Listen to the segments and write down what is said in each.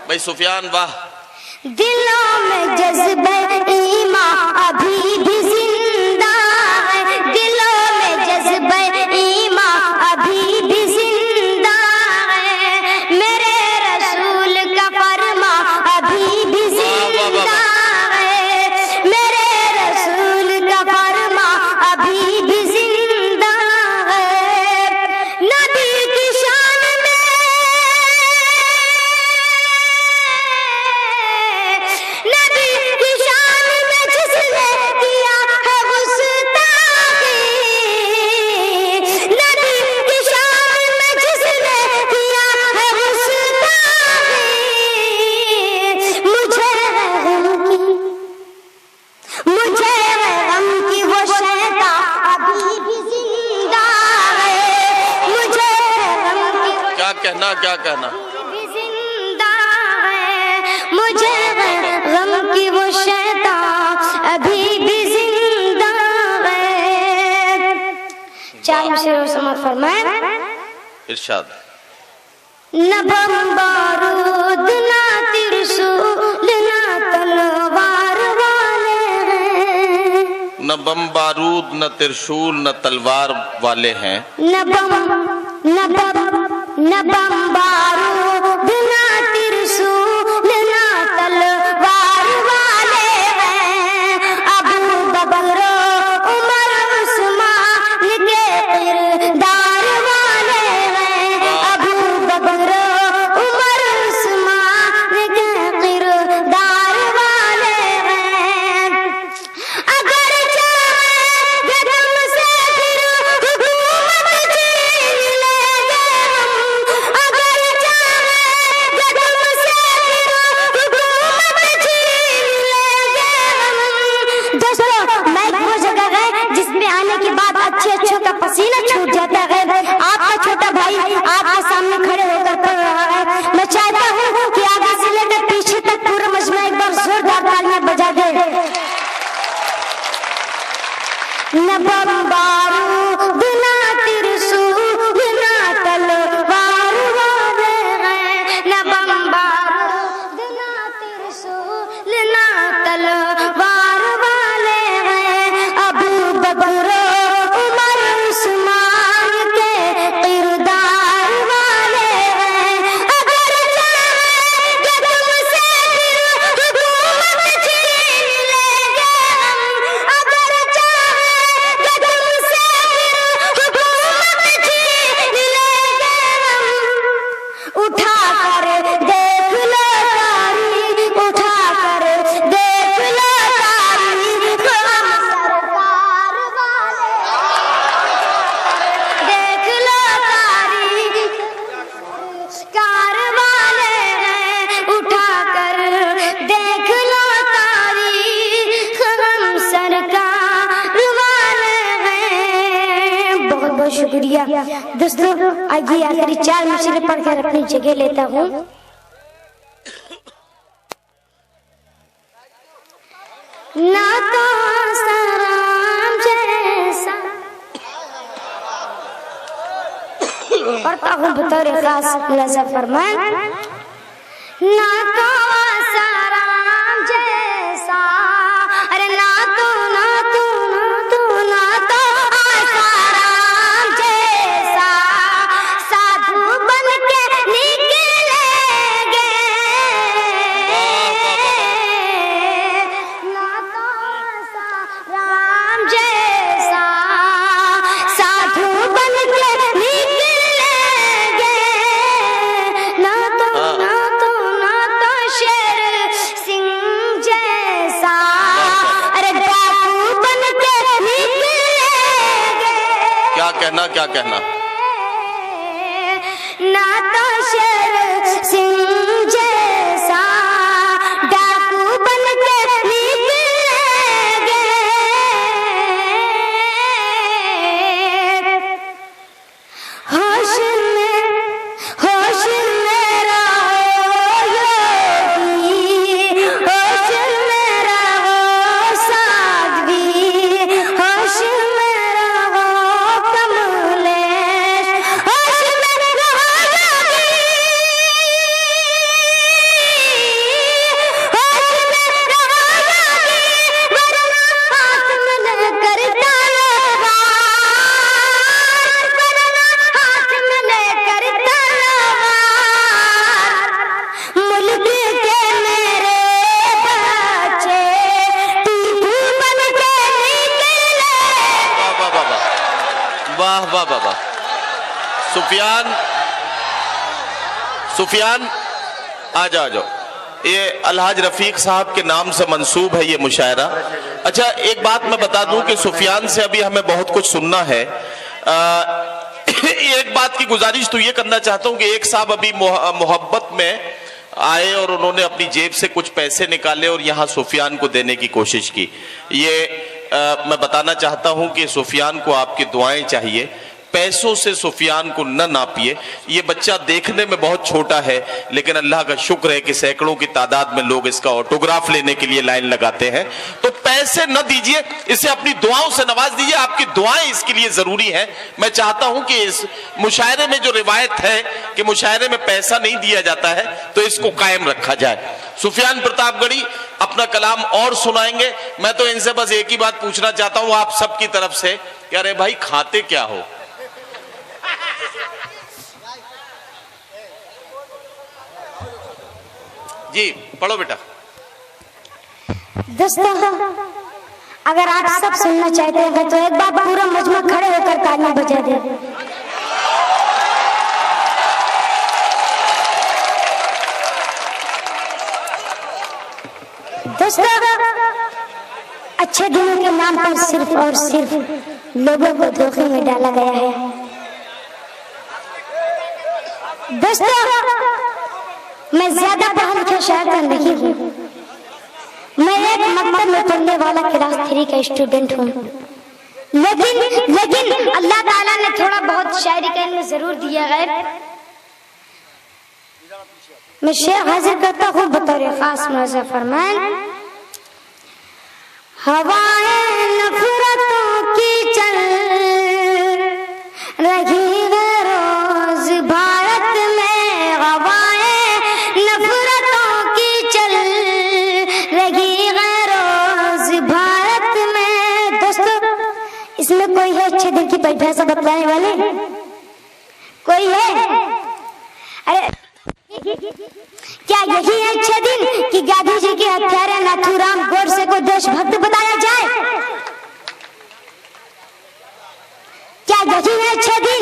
भाई सुफियान वाह। दिलों में जज्बे ईमान अभी भी जिंदा है, दिलों में जज्बे ईमान अभी भी जिंदा है, मेरे रसूल का फरमा अभी भी जिंदा है, मेरे रसूल का फरमा अभी भी जिंदा है। नबी की शान में, नबी की शान में जिसने किया है गुस्ताखी, नबी की शान में जिसने किया है गुस्ताखी, मुझे गम की वो शैतान अभी भी जिंदा है, मुझे गम की क्या कहना, क्या कहना। भी जिंदा है, मुझे गम की वो शैतान अभी भी जिंदा है। चार शेरों समाप्त फरमाए। इरशाद। न बम बारूद न त्रिशूल न तलवार वाले हैं, न बम बारूद न त्रिशूल न तलवार वाले हैं, न बम बारूद न त्रिशूल न तलवार वाले हैं, अबू बकर उमर उस्मान के किरदार वाले हैं, अबू बकर उमर उस्मान के किरदार वाले हैं। अगर चाहे तुमसे फिर हुकूमत छीन लेंगे हम, अगर चाहे तुमसे फिर हुकूमत छीन लेंगे हम। दोस्तों, मैं वो जगह है जिसमें आने के बाद अच्छे का पसीना छूट जाता है। आपका छोटा भाई आपके सामने खड़े होकर पढ़ रहा है। मैं चाहता हूँ कि आगे से लेकर पीछे तक पूरा मजमा एक बार जोरदार तालियां बजा दे। न बम बारूद न त्रिशूल न तलवार वाले हैं, न बम बारूद न त्रिशूल न तलवार वाले हैं, अबू बकर उमर उस्मान के किरदार वाले हैं। अगर चाहे तुमसे फिर हुकूमत छीन लेंगे हम, अगर चाहे तुमसे फिर हुकूमत छीन लेंगे हम। उठा कर देख लो तारीख, उठा कर देख लो तारीख, हम सरकार वाले, देख लो तारीख कार वाले हैं, उठा कर देख लो तारीख, हम सरकार वाले हैं। बहुत बहुत शुक्रिया दोस्तों। आइए आखिरी चार मिसरे पढ़कर अपनी जगह लेता हूँ। ना तो आसाराम जैसा पढ़ता हूँ बतौर खास मुलाजा फरमान। ना तो आसाराम जैसा, अरे ना तो आसाराम जैसा साधु बन के निकलेंगे, ना तो आसाराम जैसा साधु बन के निकलेंगे, ना तो शेर सिंह जैसा, अरे डाकू बन के निकलेंगे। क्या कहना, क्या कहना। ना तो शेर सिंह जैसा डाकू बन के निकलेंगे, होश में रहो योगी, होश में रहो साध्वी, होश में रहो कमलेश, होश में रहो योगी, वाह वाह वाह। सुफियान आ जाओ। ये अलहाज रफीक साहब के नाम से मंसूब है ये मुशायरा। अच्छा, एक बात मैं बता दूं कि सुफियान से अभी हमें बहुत कुछ सुनना है। एक बात की गुजारिश तो ये करना चाहता हूं कि एक साहब अभी मोहब्बत में आए और उन्होंने अपनी जेब से कुछ पैसे निकाले और यहाँ सुफियान को देने की कोशिश की। ये मैं बताना चाहता हूं कि सुफियान को आपकी दुआएं चाहिए। पैसों से सुफियान को न नापिए। ये बच्चा देखने में बहुत छोटा है, लेकिन अल्लाह का शुक्र है कि सैकड़ों की तादाद में लोग इसका ऑटोग्राफ लेने के लिए लाइन लगाते हैं। तो पैसे न दीजिए, इसे अपनी दुआओं से नवाज दीजिए। आपकी दुआएं इसके लिए जरूरी है। मैं चाहता हूं कि इस मुशायरे में जो रिवायत है कि मुशायरे में पैसा नहीं दिया जाता है, तो इसको कायम रखा जाए। सुफियान प्रतापगढ़ी अपना कलाम और सुनाएंगे। मैं तो इनसे बस एक ही बात पूछना चाहता हूं आप सबकी तरफ से कि अरे भाई खाते क्या हो? जी पढ़ो बेटा। दोस्तों, अगर आप सब सुनना चाहते हैं तो एक बार पूरा मजमा खड़े होकर तालियां बजा दे। दोस्तों, अच्छे दिनों के नाम पर सिर्फ और सिर्फ लोगों को धोखे में डाला गया है। दोस्तों, मैं ज्यादा पढ़ा लिखा शायर का नहीं हूँ। मैं एक मकतब में पढ़ने वाला क्लास 3 का स्टूडेंट हूँ, लेकिन अल्लाह ताला ने थोड़ा बहुत शायरी का इल्म जरूर दिया है। मैं शेर हाजिर करता हूँ बतौर खास मौज़ा फरमान। हवाएं नफरतों की चल रही है रोज भारत में, हवाएं नफरतों की चल रही है रोज भारत में। दोस्तों, इसमें कोई है अच्छे दिन की परिभाषा बतलाने वाले? कोई है? अरे क्या यही है अच्छे दिन कि गांधी जी के हत्यारे नाथूराम गोडसे को देशभक्त बताया जाए? क्या यही है अच्छे दिन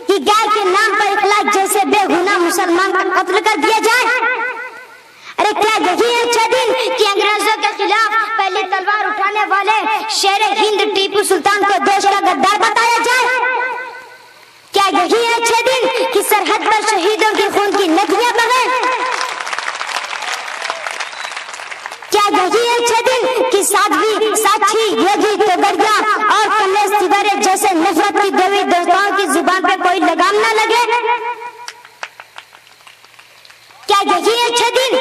कि गाय के नाम पर इखलाक जैसे बेगुनाह मुसलमान का कत्ल कर दिया जाए? अरे क्या यही है अच्छा दिन कि अंग्रेजों के खिलाफ पहली तलवार उठाने वाले शेर हिंद टीपू सुल्तान को देश का गद्दार बताया जाए? क्या यही है अच्छे दिन कि सरहद पर शहीदों के खून की नदियां बहें? क्या यही है अच्छे दिन कि साध्वी साक्षी योगी तोगड़िया और कमलेश तिवारी जैसे नफरत की देवी देवताओं की जुबान पे कोई लगाम ना लगे? क्या यही है अच्छे दिन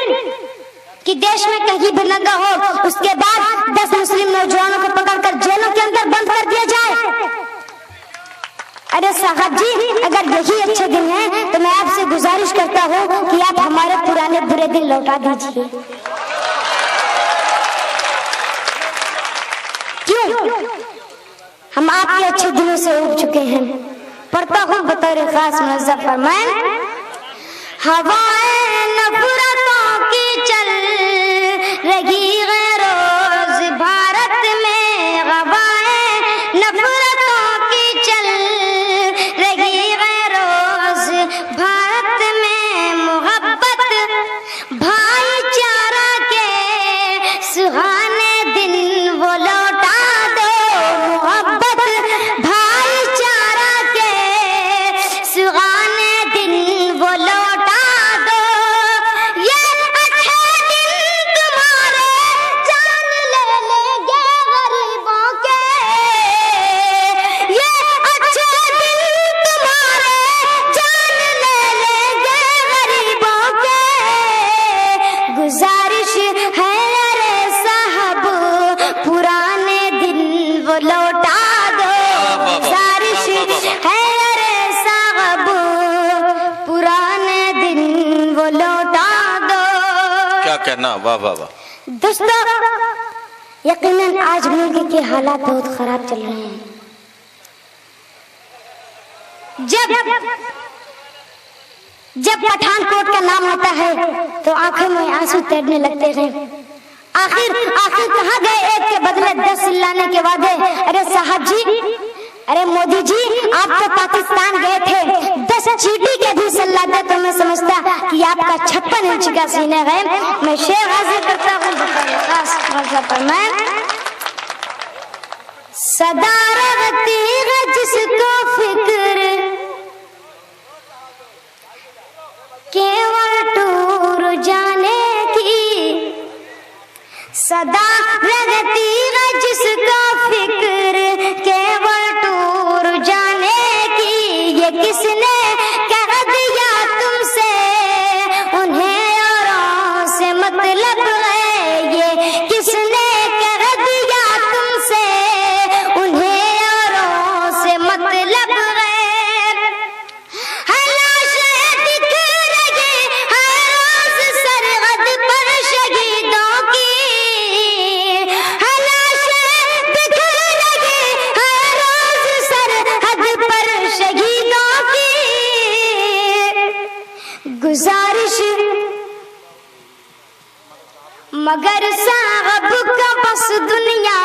कि देश में कहीं भी दंगा हो उसके बाद 10 मुस्लिम नौजवानों को पकड़कर जेलों के अंदर बंद कर दिया जाए? अरे साहब जी, अगर यही अच्छे दिन हैं तो मैं आपसे गुजारिश करता हूँ कि आप हमारे पुराने बुरे दिन लौटा दीजिए। क्यों? हम आपके अच्छे दिनों से उब चुके हैं। पढ़ता हूँ बतौर खास मौज़ा फरमान। हवाएं नफरतों की चल रही है रोज भारत में, हवाएं नफरतों की चल रही है रोज भारत में। मोहब्बत भाईचारा के सुहाने दिन वो लौटा दो, मोहब्बत भाईचारा के सुहाने दिन वो लौटा दो। ये अच्छे दिन तुम्हारे जान ले लेंगे गरीबों के, ये अच्छे दिन तुम्हारे जान ले लेंगे गरीबों के। गुजारिश है अरे साहब पुराने दिन वो लौटा दो, गुजारिश है अरे साहब पुराने दिन वो लौटा दो। क्या कहना, वाह वाह वाह। दोस्तों, यकीनन आज मुल्क के हालात बहुत खराब चल रहे हैं। जब पठानकोट का नाम आता है तो आंखों में आंसू तैरने लगते हैं। आखिर कहाँ गए एक के बदले 10 चिल्लाने के वादे? अरे साहब जी, अरे मोदी जी, आप तो पाकिस्तान गए थे, 10 चीटी के भी सलाह दे तो मैं समझता कि आपका 56 इंच का सीना है। मैं शेर हाजिर करता हूँ मैं सदा रहती है जिसको फिक्र केवल टूर जाने की, सदा रहती है जिसको फिक्र केवल टूर जाने की। ये किसने कह दिया तुमसे उन्हें औरों से मतलब है, ये किसने कह दिया तुमसे उन्हें औरों से मतलब है। गुजारिश मगर साहब का बस दुनिया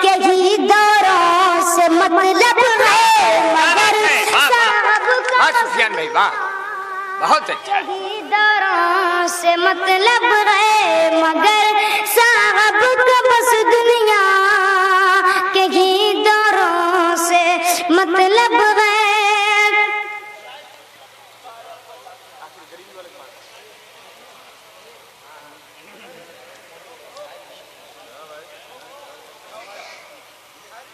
के ही दौरों से मतलब है, मगर साहब का सुफियान भाई वाह, बहुत अच्छा। ही दौरों से मतलब है, मगर साहब का बस दुनिया के ही दौरों से मतलब है।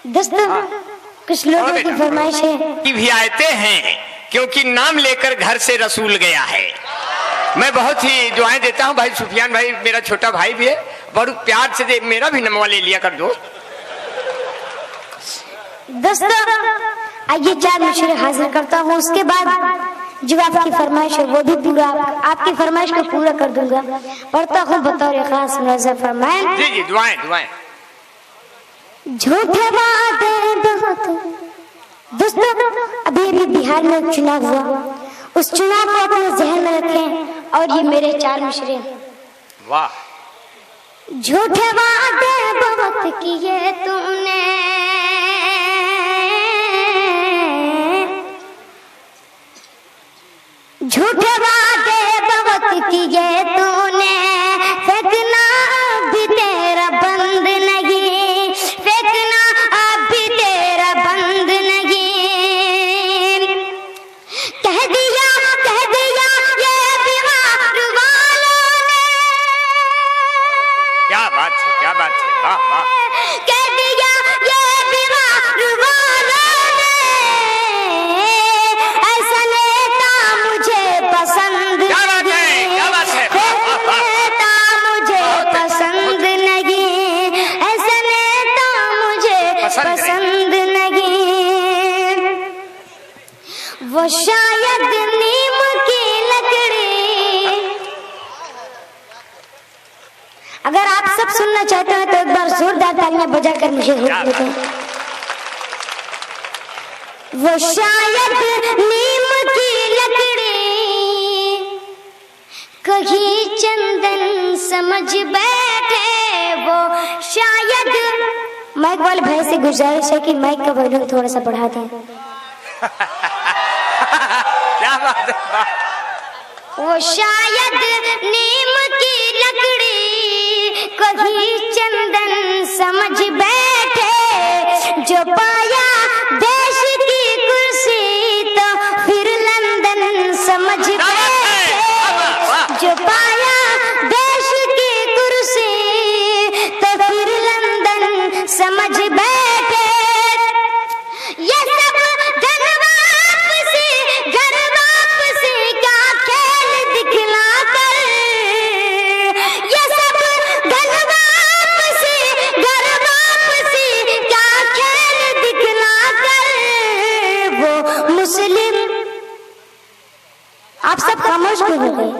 दोस्तों, कुछ लोगों की फरमाइश है कि भी आते हैं क्योंकि नाम लेकर घर से रसूल गया है। मैं बहुत ही दुआएं देता हूं भाई सुफियान भाई, मेरा छोटा भाई भी है, बड़े प्यार से दे, मेरा भी नमवा ले लिया कर दो। दोस्तों, आइए 4 मुशरे हाजिर करता हूँ, उसके बाद जो आपकी फरमाइश है वो भी पूरा आपकी फरमाइश को पूरा कर दूंगा। पढ़ता हूँ बतौर खास नजर फरमाएं। जी जी, दुआएं दुआएं। झूठे वादे बहुत। दोस्तों, अभी बिहार में चुनाव हुआ, उस चुनाव को अपने जहन में रखें और ये मेरे 4 मुशरे। वाह। झूठे वादे बहुत किए तूने, झूठे वादे बहुत किए तूने, फेंकना भी तेरा बंद नहीं, फेंकना अभी तेरा बंद नहीं। कह दिया ये बिहार वालों ने, क्या बात है, क्या बात है, वाह वाह। कह दिया ये बिहार वालों ने, ऐसा नेता मुझे पसंद क्या बात है, क्या बात है, नेता मुझे पसंद नहीं, ऐसा नेता मुझे पसंद नहीं। वो शायद नीम की लकड़ी। अगर आप सब सुनना चाहते हैं तो एक बार जोरदार तालियां बजाकर मुझे रोक देते हैं। वो शायद नीम की लकड़ी कहीं चंदन समझ बैठे, वो शायद। माइक वाले भाई से गुजारिश है कि माइक का वॉल्यूम थोड़ा सा बढ़ा दें। क्या बात है, वाह। वो शायद नीम की लकड़ी कहीं चंदन समझ बैठे, जो पाया देश की कुर्सी तो फिर लंदन समझ बैठे, जो पाया देश की कुर्सी तो फिर लंदन समझ बैठे। ये सब धन वापसी, घर वापसी का खेल दिखला कर, ये सब धन वापसी, घर वापसी का खेल दिखला कर। वो मुस्लिम, आप सब खामोश क्यों हो गए?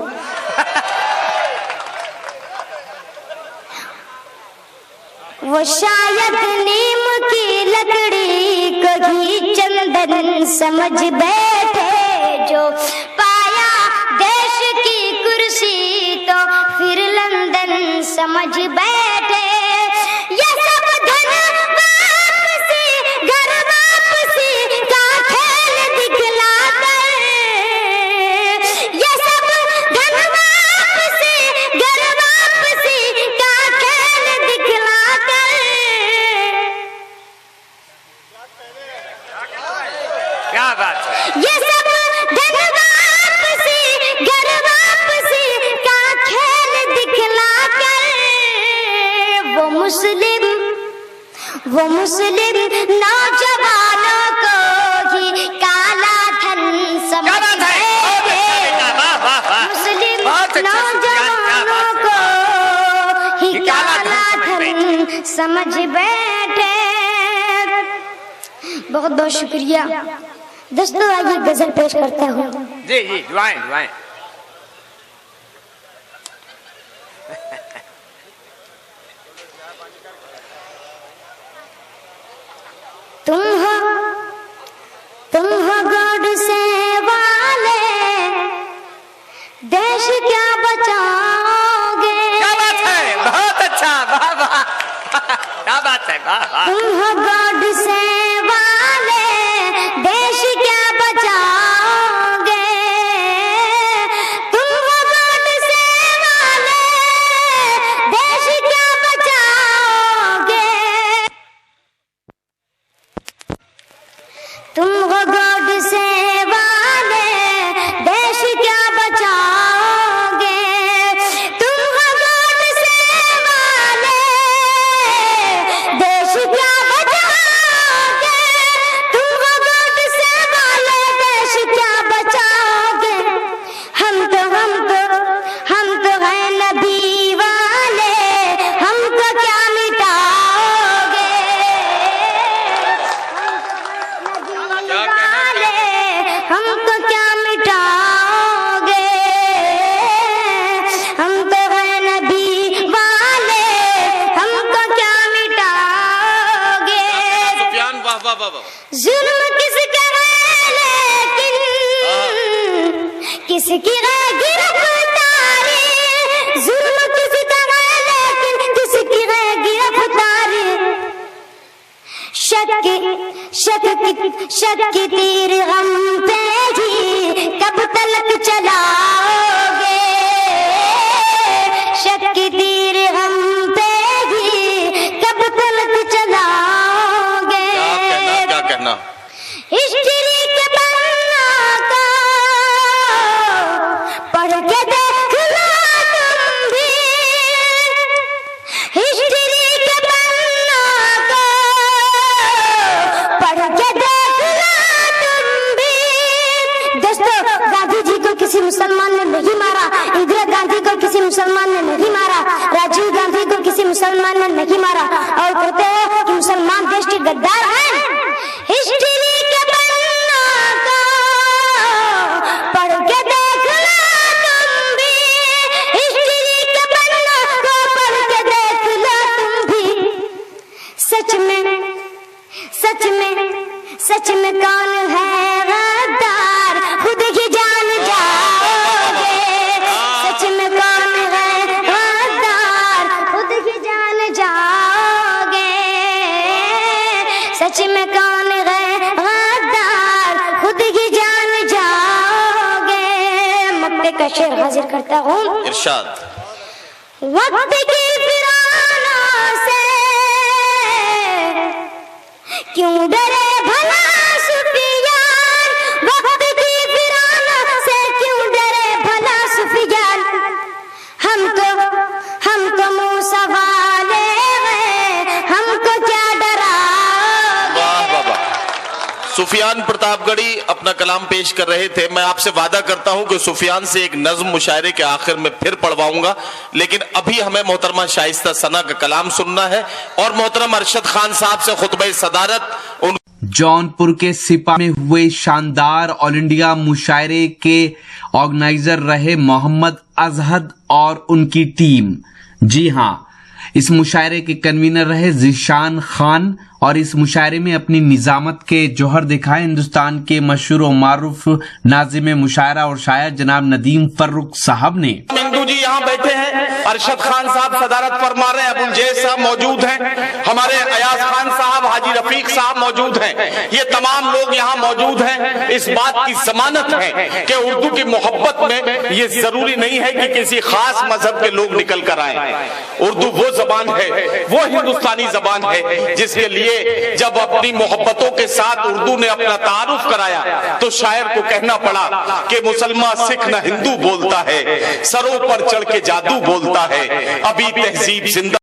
वो शायद नीम की लकड़ी कहीं चंदन समझ बैठे, जो पाया देश की कुर्सी तो फिर लंदन समझ बैठे। ये सब धन वापसी, घर वापसी वो मुस्लिम नौजवानों को ही काला धन समझ बैठे, मुस्लिम नौजवानों को ही काला धन समझ बैठे। बहुत बहुत शुक्रिया दोस्तों। आइए गजल पेश करता हूँ। जी जी, दुआएं दुआएं। तुम हो गॉड से वाले, देश क्या बचाओगे। क्या बात है, बहुत अच्छा, वाह वाह, क्या बात है, वाह वाह। तुम हो गॉड से वाले, देश क्या बचाओगे। तुम हो गॉड से वाले, देश क्या बचाओगे। तुम हो गॉड से वाले, देश क्या बचाओगे। तुम हो गॉड से वाले, देश क्या बचाओगे। तुम हो गॉड से वाले, देश क्या बचाओगे। हम तो हैं नबी वाले, हमको क्या मिटाओगे। हमको क्या मिटाओगे। हम तो हैं नबी वाले, हमको क्या मिटाओगे। सुफियान वाह वाह वाह वाह। जुल्म किसका है लेकिन किसकी है गिरफ्तारी। जुल्म किसका है लेकिन किसकी है गिरफ्तारी। शक की तीर हम पे ही कब तलक चलाओगे। शक की तीर हम पे ही कब तलक चलाओगे। क्या कहना। हिस्ट्री के पन्ना को पढ़ के देख लो तुम भी। हिस्ट्री के पन्ना को पढ़ के देख लो तुम भी। दोस्तों, गांधी जी को किसी मुसलमान ने नहीं मारा, इंदिरा गांधी को किसी मुसलमान ने नहीं मारा, राजीव गांधी को किसी मुसलमान ने नहीं मारा, और कहते हैं कि मुसलमान देश के गद्दार हैं। हिस्ट्री के पन्ना को पढ़ के देख लो तुम भी। हिस्ट्री के पन्ना को पढ़ के देख लो तुम भी। सच में कौन है गद्दार, खुद ही जान जाओगे। सच में कौन है गद्दार, खुद ही जान जाओगे। सच में कौन है गद्दार, खुद ही जान जाओगे। मक्के का शेर हाजिर करता हूँ। इरशाद। वक्त की फिरानों से क्यों डरे भला सुफियान। वक्त की फिरानों से क्यों डरे भला सुफियान। हम तो मूसा वाले हैं, हमको क्या डराओगे। वाह वाह वाह। सुफियान प्रतापगढ़ी अपना कलाम पेश कर रहे थे। मैं आपसे वादा करता हूं कि सुफियान से एक नज्म मुशायरे के आखिर में फिर पढ़वाऊंगा, लेकिन अभी हमें मोहतरमा शाइस्ता सना का कलाम सुनना है और मोहतरम अरशद खान साहब से खुतबे सदारत। जौनपुर के सिपा में हुए शानदार ऑल इंडिया मुशायरे के ऑर्गेनाइजर रहे मोहम्मद अजहद और उनकी टीम। जी हां, इस मुशायरे के कन्वीनर रहे जिशान खान और इस मुशायरे में अपनी निजामत के जौहर दिखाए हिंदुस्तान के मशहूर और मारूफ नाजिम मुशायरा और शायर जनाब नदीम फर्रुख साहब ने। मिंदू जी यहाँ बैठे हैं, अरशद खान साहब सदारत फरमा रहे हैं, अबुल जैद साहब मौजूद हैं, हमारे अयाज खान साहब, हाजी रफीक साहब मौजूद हैं। ये तमाम लोग यहाँ मौजूद हैं। इस बात की जमानत है कि उर्दू की मोहब्बत में ये जरूरी नहीं है कि किसी खास मजहब के लोग निकल कर आए। उर्दू वो जबान है, वो हिंदुस्तानी जबान है जिसके लिए जब अपनी मोहब्बतों के साथ उर्दू ने अपना तारुफ कराया तो शायर को कहना पड़ा कि मुसलमान सिख न हिंदू बोलता है, सरों पर चढ़ के जादू बोलता है, अभी तहजीब जिंदा